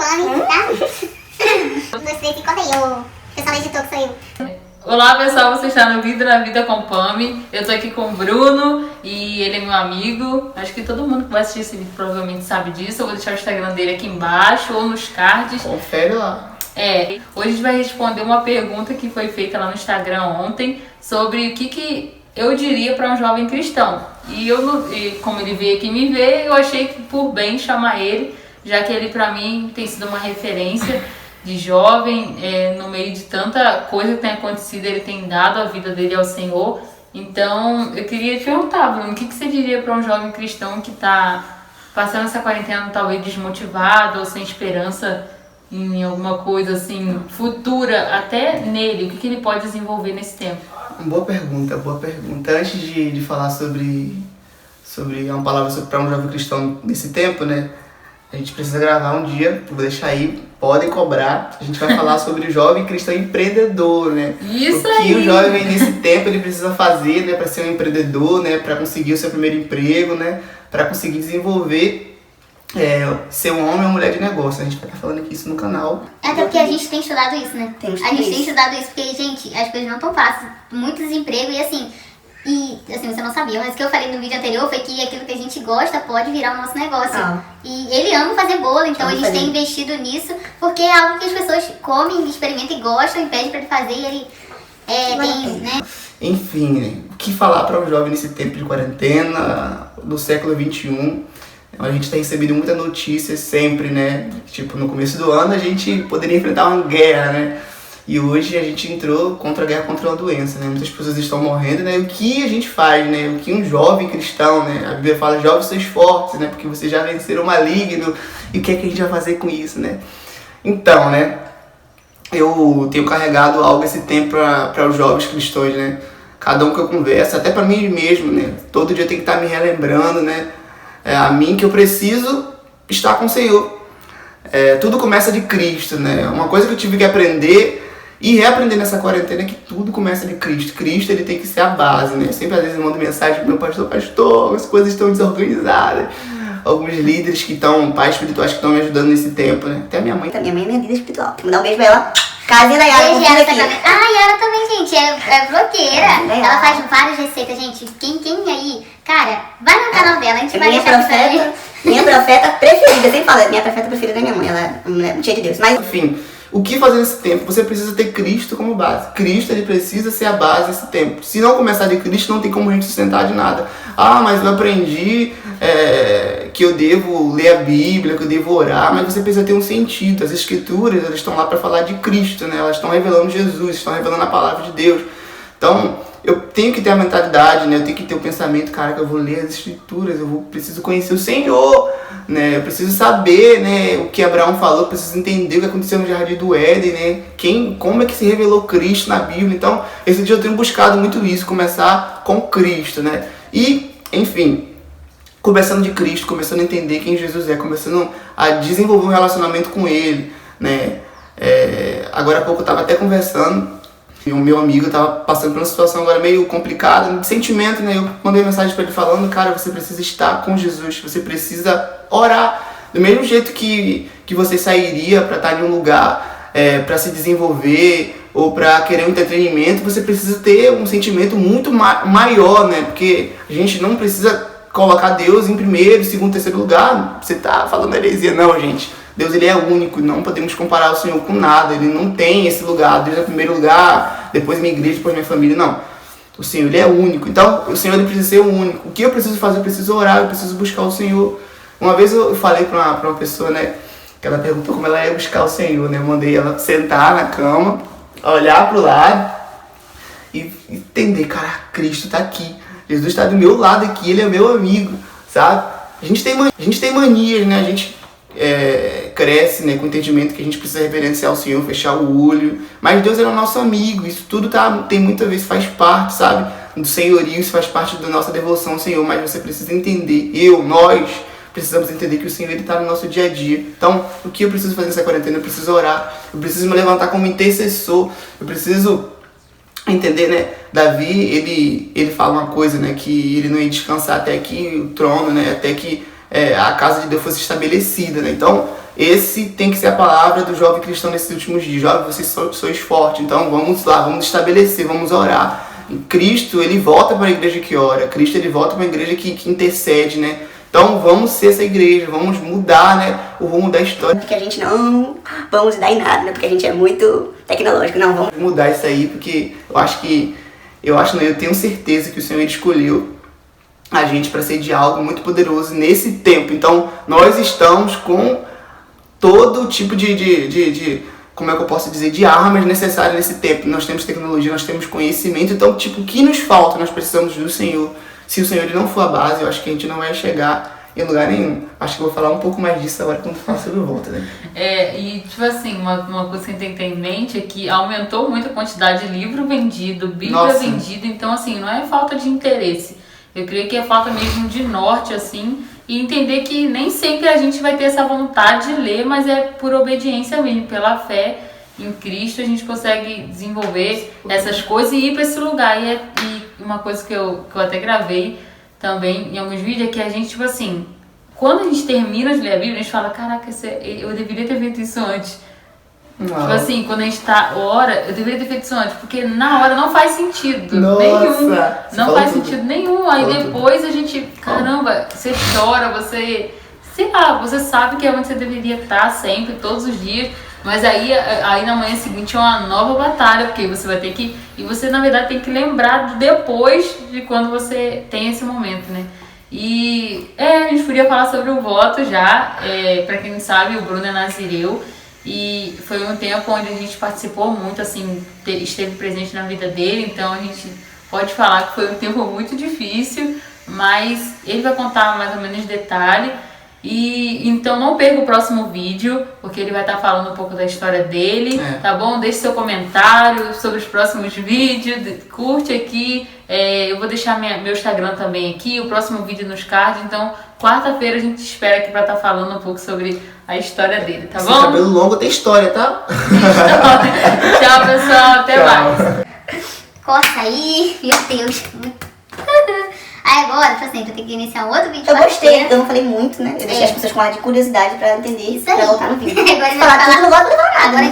acompanhe, tá? 1, 2, 3 e conta aí, o pessoal editor que sou eu. Olá pessoal, você está no Vida na Vida com Pami. Eu tô aqui com o Bruno e ele é meu amigo. Acho que todo mundo que vai assistir esse vídeo provavelmente sabe disso. Eu vou deixar o Instagram dele aqui embaixo ou nos cards. Confere lá. Hoje a gente vai responder uma pergunta que foi feita lá no Instagram ontem sobre o que eu diria para um jovem cristão. E como ele veio aqui me ver, eu achei que por bem chamar ele, já que ele para mim tem sido uma referência de jovem, no meio de tanta coisa que tem acontecido, ele tem dado a vida dele ao Senhor. Então eu queria te perguntar, Bruno, o que você diria para um jovem cristão que está passando essa quarentena talvez desmotivado ou sem esperança em alguma coisa assim futura, até nele, o que ele pode desenvolver nesse tempo? Boa pergunta, boa pergunta. Antes de falar sobre uma palavra para um jovem cristão nesse tempo, né? A gente precisa gravar um dia, vou deixar aí, podem cobrar. A gente vai falar sobre o jovem cristão empreendedor, né? Isso o que aí. O jovem nesse tempo ele precisa fazer, né, para ser um empreendedor, né, para conseguir o seu primeiro emprego, né, para conseguir desenvolver ser um homem ou mulher de negócio. A gente vai estar falando aqui isso no canal. Até porque a gente tem estudado isso, né? A gente tem estudado isso porque, gente, as coisas não estão fáceis. Muito desemprego e assim, você não sabia, mas o que eu falei no vídeo anterior foi que aquilo que a gente gosta pode virar o nosso negócio. E ele ama fazer bolo, então a gente tem investido nisso, porque é algo que as pessoas comem, experimentam e gostam, e pedem pra ele fazer e ele tem, né? Enfim, né? O que falar para um jovem nesse tempo de quarentena, do século XXI? A gente tem recebido muita notícia sempre, né? Tipo, no começo do ano a gente poderia enfrentar uma guerra, né? E hoje a gente entrou contra a guerra contra uma doença, né? Muitas pessoas estão morrendo, né? E o que a gente faz, né? O que um jovem cristão, né? A Bíblia fala, jovens sois fortes, né? Porque vocês já venceram o maligno. E o que é que a gente vai fazer com isso, né? Então, né? Eu tenho carregado algo esse tempo para os jovens cristãos, né? Cada um que eu converso, até para mim mesmo, né? Todo dia eu tenho que estar me relembrando, né? A mim que eu preciso estar com o Senhor. Tudo começa de Cristo, né? Uma coisa que eu tive que aprender e reaprender nessa quarentena é que tudo começa de Cristo. Cristo, ele tem que ser a base, né? Sempre às vezes eu mando mensagem pro meu pastor, as coisas estão desorganizadas. Alguns líderes que estão, pais espirituais que estão me ajudando nesse tempo, né? Até minha mãe. Minha mãe é minha líder espiritual. Vou mandar um beijo pra ela. Casinha da Yara. Beijo, Yara também. Yara também, gente, é blogueira. Ela faz várias receitas, gente. Quem aí, cara, vai no canal dela, a gente vai deixar aqui. Minha profeta preferida, sempre falo, minha profeta preferida é minha mãe, ela é uma mulher cheia de Deus. Mas enfim, o que fazer nesse tempo? Você precisa ter Cristo como base. Cristo, ele precisa ser a base nesse tempo. Se não começar de Cristo, não tem como a gente sustentar de nada. Mas eu aprendi que eu devo ler a Bíblia, que eu devo orar, mas você precisa ter um sentido. As Escrituras, elas estão lá para falar de Cristo, né? Elas estão revelando Jesus, estão revelando a palavra de Deus. Então, eu tenho que ter a mentalidade, né? Eu tenho que ter o pensamento, cara, que eu vou ler as Escrituras, preciso conhecer o Senhor, né? Eu preciso saber, né, o que Abraão falou, eu preciso entender o que aconteceu no Jardim do Éden, né? Como é que se revelou Cristo na Bíblia. Então, esse dia eu tenho buscado muito isso, começar com Cristo, né? E, enfim, começando de Cristo, começando a entender quem Jesus é, começando a desenvolver um relacionamento com Ele, né? Agora há pouco eu estava até conversando, e o meu amigo estava passando por uma situação agora meio complicada, de sentimento, né? Eu mandei mensagem para ele falando, cara, você precisa estar com Jesus, você precisa orar. Do mesmo jeito que você sairia para estar em um lugar, para se desenvolver, ou para querer um entretenimento, você precisa ter um sentimento muito maior, né? Porque a gente não precisa colocar Deus em primeiro, segundo, terceiro lugar. Você tá falando heresia, não, gente. Deus, ele é único, não podemos comparar o Senhor com nada. Ele não tem esse lugar, Deus é o primeiro lugar, depois minha igreja, depois minha família, não. O Senhor, ele é único. Então, o Senhor, ele precisa ser o único. O que eu preciso fazer? Eu preciso orar, eu preciso buscar o Senhor. Uma vez eu falei para uma pessoa, né, que ela perguntou como ela ia buscar o Senhor, né? Eu mandei ela sentar na cama, olhar pro lado e entender, cara, Cristo tá aqui. Jesus está do meu lado aqui, ele é meu amigo, sabe? A gente tem manias, né? A gente cresce, né, com o entendimento que a gente precisa reverenciar o Senhor, fechar o olho. Mas Deus é o nosso amigo, isso tudo tem muita vez, faz parte, sabe? Do senhorio, isso faz parte da nossa devoção ao Senhor. Mas você precisa entender, nós precisamos entender que o Senhor está no nosso dia a dia. Então, o que eu preciso fazer nessa quarentena? Eu preciso orar, eu preciso me levantar como intercessor, eu preciso entender, né? Davi, ele fala uma coisa, né? Que ele não ia descansar até que o trono, né? Até que a casa de Deus fosse estabelecida, né? Então, esse tem que ser a palavra do jovem cristão nesses últimos dias. Jovem, vocês sois fortes, então vamos lá, vamos estabelecer, vamos orar. Cristo, ele volta para a igreja que ora, Cristo, ele volta para a igreja que intercede, né? Então vamos ser essa igreja, vamos mudar, né, o rumo da história. Porque a gente não vamos dar em nada, né? Porque a gente é muito tecnológico, não vamos mudar isso aí, porque eu tenho certeza que o Senhor escolheu a gente para ser de algo muito poderoso nesse tempo. Então nós estamos com todo tipo de como é que eu posso dizer, de armas necessárias nesse tempo. Nós temos tecnologia, nós temos conhecimento, então tipo, o que nos falta? Nós precisamos do Senhor. Se o Senhor ele não for a base, eu acho que a gente não vai chegar em lugar nenhum. Acho que eu vou falar um pouco mais disso agora quando falar sobre o volta, né? E tipo assim, uma coisa que você tem que ter em mente é que aumentou muito a quantidade de livro vendido, Bíblia vendida, então assim, não é falta de interesse. Eu creio que é falta mesmo de norte, assim, e entender que nem sempre a gente vai ter essa vontade de ler, mas é por obediência mesmo, pela fé em Cristo a gente consegue desenvolver essas coisas e ir para esse lugar. E uma coisa que eu até gravei também em alguns vídeos é que a gente, tipo assim, quando a gente termina de ler a Bíblia, a gente fala, caraca, eu deveria ter feito isso antes. Tipo assim, quando a gente ora, eu deveria ter feito isso antes, porque na hora não faz sentido nenhum. Não faz sentido nenhum. Aí depois a gente, caramba, você chora, você, sei lá, você sabe que é onde você deveria estar sempre, todos os dias. Mas aí na manhã seguinte é uma nova batalha, porque você vai ter que... E você, na verdade, tem que lembrar depois de quando você tem esse momento, né? E a gente podia falar sobre o voto já. Pra quem não sabe, o Bruno é nazireu. E foi um tempo onde a gente participou muito, assim, esteve presente na vida dele. Então a gente pode falar que foi um tempo muito difícil, mas ele vai contar mais ou menos detalhe. E então não perca o próximo vídeo, porque ele vai estar falando um pouco da história dele, tá bom? Deixe seu comentário sobre os próximos vídeos, curte aqui, eu vou deixar meu Instagram também aqui, o próximo vídeo nos cards, então quarta-feira a gente espera aqui pra estar falando um pouco sobre a história dele, tá bom? Esse cabelo longo tem história, tá? Tchau, pessoal, até mais. Corta aí, meu Deus. Aí agora, tipo assim, eu tenho que iniciar um outro vídeo. Eu gostei, eu não falei muito, né? Eu deixei as pessoas com ar de curiosidade pra entender, Isso pra aí. voltar no vídeo. Agora Falar tudo, não vou levar nada. Agora